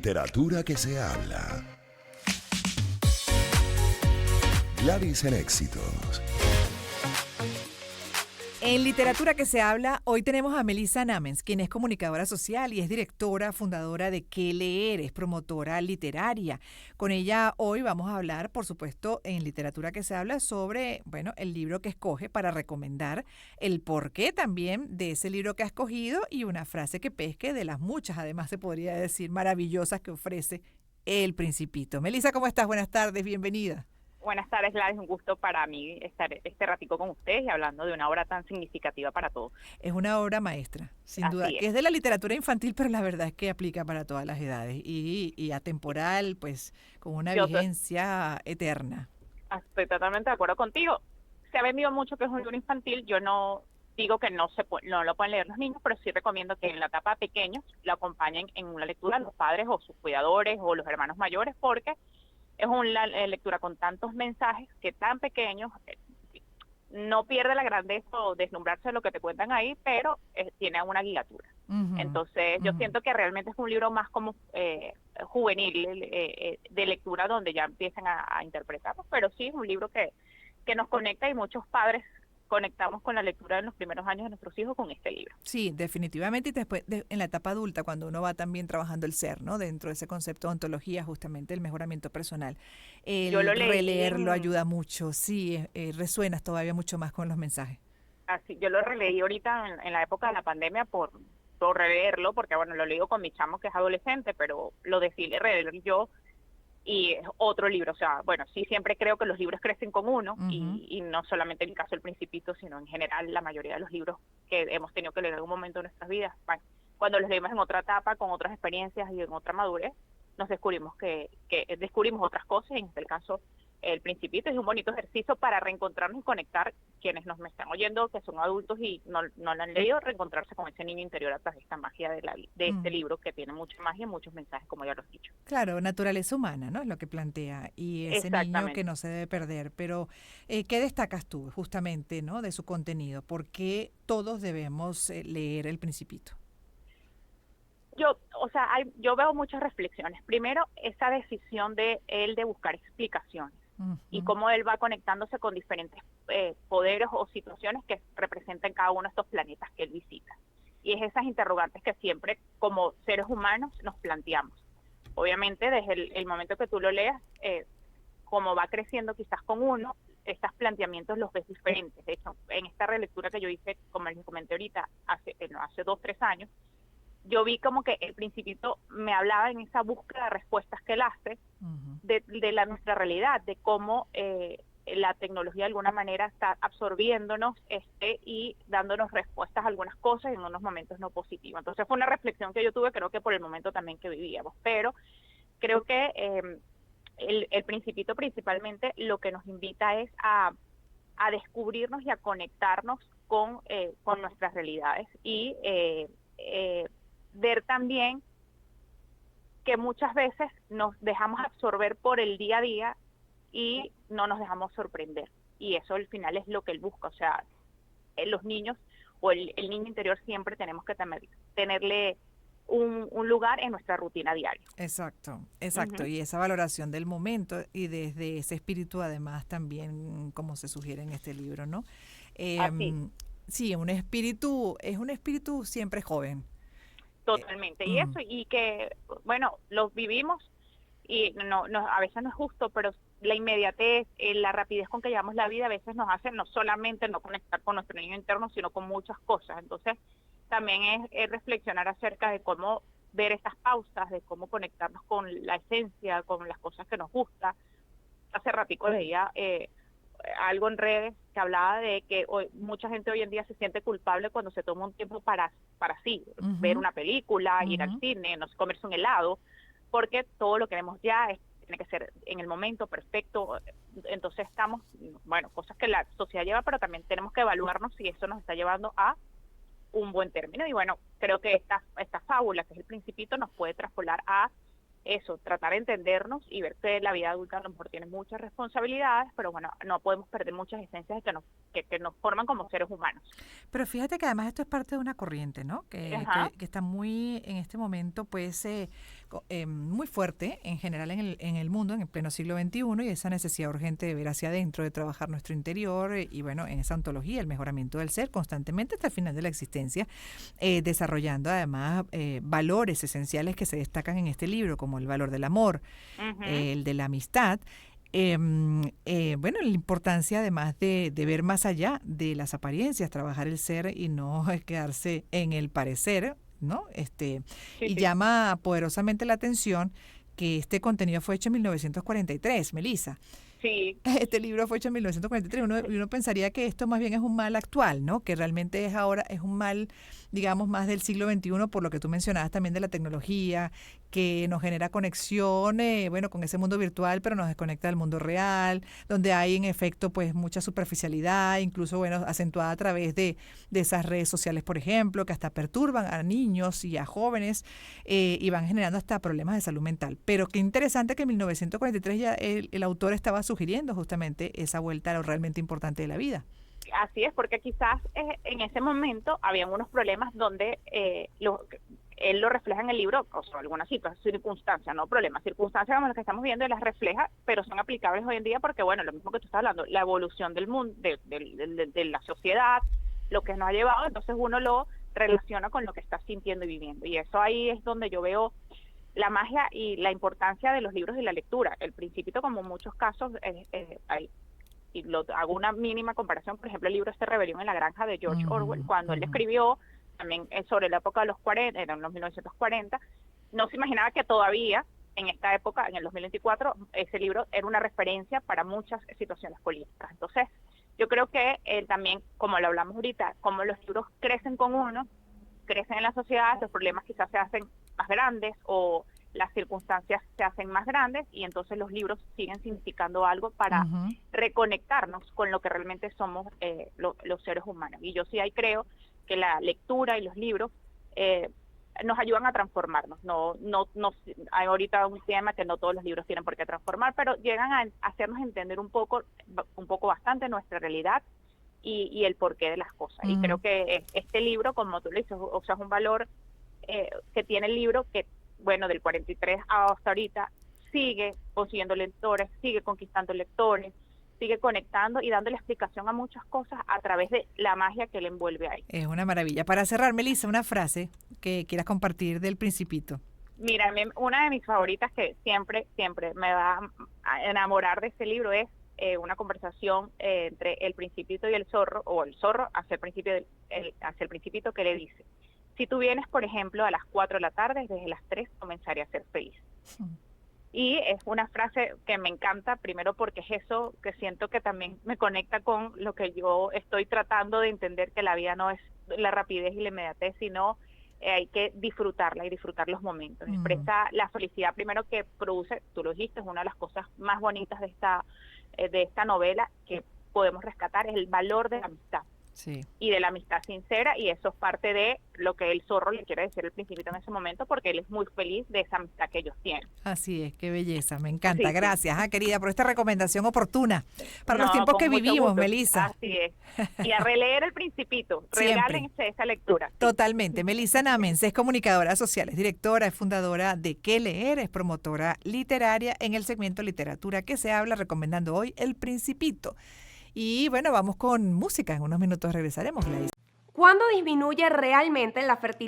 Literatura que se habla. Gladys en Éxitos. En Literatura que se habla, hoy tenemos a Melissa Namens, quien es comunicadora social y es directora, fundadora de Qué Leer, es promotora literaria. Con ella hoy vamos a hablar, por supuesto, en Literatura que se habla sobre, el libro que escoge para recomendar, el porqué también de ese libro que ha escogido y una frase que pesque de las muchas, además se podría decir, maravillosas que ofrece El Principito. Melissa, ¿cómo estás? Buenas tardes, bienvenida. Buenas tardes, Gladys. Un gusto para mí estar este ratico con ustedes y hablando de una obra tan significativa para todos. Es una obra maestra, sin duda, Así que es. es de la literatura infantil, pero la verdad es que aplica para todas las edades y atemporal, pues con una Yo vigencia eterna. estoy totalmente de acuerdo contigo. Se ha vendido mucho que es un libro infantil. Yo no digo que no lo pueden leer los niños, pero sí recomiendo que en la etapa pequeños lo acompañen en una lectura los padres o sus cuidadores o los hermanos mayores, porque es una lectura con tantos mensajes que tan pequeños no pierde la grandeza o deslumbrarse de lo que te cuentan ahí, pero tiene una guiatura. Entonces, yo siento que realmente es un libro más como juvenil, de lectura, donde ya empiezan a interpretarlo, pero sí es un libro que nos conecta y muchos padres conectamos con la lectura en los primeros años de nuestros hijos con este libro. Sí, definitivamente, y después en la etapa adulta, cuando uno va también trabajando el ser, ¿no? Dentro de ese concepto de ontología, justamente el mejoramiento personal. Yo lo El leí releerlo ayuda mucho, sí, resuenas todavía mucho más con los mensajes. Así, yo lo releí ahorita en la época de la pandemia por releerlo, porque bueno, lo leo con mi chamo que es adolescente, pero lo decidí releer yo y es otro libro. O sea, bueno, sí, siempre creo que los libros crecen con uno y no solamente en el caso del Principito, sino en general la mayoría de los libros que hemos tenido que leer en algún momento de nuestras vidas. Bueno, cuando los leemos en otra etapa, con otras experiencias y en otra madurez, nos descubrimos que descubrimos otras cosas. En este caso, El Principito es un bonito ejercicio para reencontrarnos y conectar quienes nos me están oyendo, que son adultos y no lo han leído, reencontrarse con ese niño interior a través de esta magia de este libro que tiene mucha magia y muchos mensajes, como ya lo has dicho. Claro, naturaleza humana, ¿no? Es lo que plantea, y ese niño que Exactamente. no se debe perder. Pero, ¿qué destacas tú justamente, ¿no? De su contenido? ¿Por qué todos debemos leer El Principito? Yo veo muchas reflexiones. Primero, esa decisión de él de buscar explicaciones y cómo él va conectándose con diferentes poderes o situaciones que representan cada uno de estos planetas que él visita. Y es esas interrogantes que siempre como seres humanos nos planteamos. Obviamente, desde el momento que tú lo leas, como va creciendo quizás con uno, estos planteamientos los ves diferentes. De hecho, en esta relectura que yo hice, como les comenté ahorita, hace 2, 3 años, yo vi como que El Principito me hablaba en esa búsqueda de respuestas que él hace de nuestra realidad, de cómo la tecnología de alguna manera está absorbiéndonos y dándonos respuestas a algunas cosas y en unos momentos no positivos. Entonces fue una reflexión que yo tuve, creo que por el momento también que vivíamos, pero creo que el Principito principalmente lo que nos invita es a descubrirnos y a conectarnos con nuestras realidades y ver también que muchas veces nos dejamos absorber por el día a día y no nos dejamos sorprender. Y eso al final es lo que él busca. O sea, los niños o el niño interior siempre tenemos que tenerle un lugar en nuestra rutina diaria. Exacto. Y esa valoración del momento y desde ese espíritu además también, como se sugiere en este libro, ¿no? Así. Sí, es un espíritu siempre joven. Totalmente. Y eso, y que, bueno, los vivimos y a veces no es justo, pero la inmediatez, la rapidez con que llevamos la vida a veces nos hace no solamente no conectar con nuestro niño interno, sino con muchas cosas. Entonces, también es reflexionar acerca de cómo ver estas pausas, de cómo conectarnos con la esencia, con las cosas que nos gusta. Hace ratico leía algo en redes que hablaba de que mucha gente hoy en día se siente culpable cuando se toma un tiempo para sí, ver una película, ir al cine, no sé, comerse un helado, porque todo lo queremos ya, tiene que ser en el momento perfecto. Entonces estamos, cosas que la sociedad lleva, pero también tenemos que evaluarnos si eso nos está llevando a un buen término. Y bueno, creo que esta fábula, que es El Principito, nos puede traspolar a eso, tratar de entendernos y ver que la vida adulta a lo mejor tiene muchas responsabilidades, pero bueno, no podemos perder muchas esencias que nos que nos forman como seres humanos. Pero fíjate que además esto es parte de una corriente, ¿no? Que está muy, en este momento, pues, muy fuerte en general en el mundo, en el pleno siglo XXI, y esa necesidad urgente de ver hacia adentro, de trabajar nuestro interior, y bueno, en esa ontología, el mejoramiento del ser constantemente hasta el final de la existencia, desarrollando además valores esenciales que se destacan en este libro, como el valor del amor, el de la amistad. Bueno, la importancia además de ver más allá de las apariencias, trabajar el ser y no quedarse en el parecer, ¿no? Y llama poderosamente la atención que este contenido fue hecho en 1943, Melissa. Sí. Este libro fue hecho en 1943. Uno pensaría que esto más bien es un mal actual, ¿no? Que realmente es un mal, digamos, más del siglo XXI, por lo que tú mencionabas también de la tecnología, que nos genera conexión, bueno, con ese mundo virtual, pero nos desconecta del mundo real, donde hay en efecto pues mucha superficialidad, incluso, bueno, acentuada a través de esas redes sociales, por ejemplo, que hasta perturban a niños y a jóvenes y van generando hasta problemas de salud mental. Pero qué interesante que en 1943 ya el autor estaba sugiriendo justamente esa vuelta a lo realmente importante de la vida. Así es, porque quizás en ese momento habían unos problemas donde él lo refleja en el libro, o sea, algunas circunstancias, no problemas, circunstancias como las que estamos viendo, y las refleja, pero son aplicables hoy en día porque, bueno, lo mismo que tú estás hablando, la evolución del mundo, de la sociedad, lo que nos ha llevado, entonces uno lo relaciona con lo que está sintiendo y viviendo. Y eso ahí es donde yo veo la magia y la importancia de los libros y la lectura. El Principito, como en muchos casos, y hago una mínima comparación, por ejemplo, el libro Rebelión en la Granja de George Orwell, cuando él escribió también sobre la época de los 40, en los 1940, no se imaginaba que todavía en esta época, en el 2024, ese libro era una referencia para muchas situaciones políticas. Entonces, yo creo que también, como lo hablamos ahorita, como los libros crecen con uno, crecen en la sociedad, los problemas quizás se hacen más grandes o las circunstancias se hacen más grandes, y entonces los siguen significando algo para reconectarnos con lo que realmente somos los seres humanos. Y yo sí ahí creo que la lectura y los libros nos ayudan a transformarnos. No hay ahorita un tema que no todos los libros tienen por qué transformar, pero llegan a hacernos entender un poco bastante nuestra realidad y el porqué de las cosas. Y creo que este libro, como tú le dices, o sea, es un valor que tiene el libro que, bueno, del 43 hasta ahorita, sigue consiguiendo lectores, sigue conquistando lectores, sigue conectando y dándole explicación a muchas cosas a través de la magia que le envuelve ahí. Es una maravilla. Para cerrar, Melissa, una frase que quieras compartir del Principito. Mira, una de mis favoritas que siempre me va a enamorar de este libro es una conversación entre el Principito y el zorro, o el zorro hacia el Principito, que le dice: si tú vienes, por ejemplo, a las 4 de la tarde, desde las 3 comenzaré a ser feliz. Y es una frase que me encanta, primero porque es eso que siento que también me conecta con lo que yo estoy tratando de entender, que la vida no es la rapidez y la inmediatez, sino hay que disfrutarla y disfrutar los momentos. Expresa la felicidad primero que produce, tú lo dijiste, es una de las cosas más bonitas de esta novela que podemos rescatar, es el valor de la amistad. Sí. Y de la amistad sincera, y eso es parte de lo que el zorro le quiere decir al Principito en ese momento, porque él es muy feliz de esa amistad que ellos tienen. Así es, qué belleza, me encanta. Sí, gracias, sí. Querida, por esta recomendación oportuna para los tiempos que vivimos, gusto. Melissa. Así es. Y a releer el Principito, regálense esa lectura. Sí. Totalmente. Melissa Namens es comunicadora social, es directora, es fundadora de Qué Leer, es promotora literaria en el segmento Literatura que se habla, recomendando hoy El Principito. Y bueno, vamos con música. En unos minutos regresaremos, Gladys. ¿Cuándo disminuye realmente la fertilidad?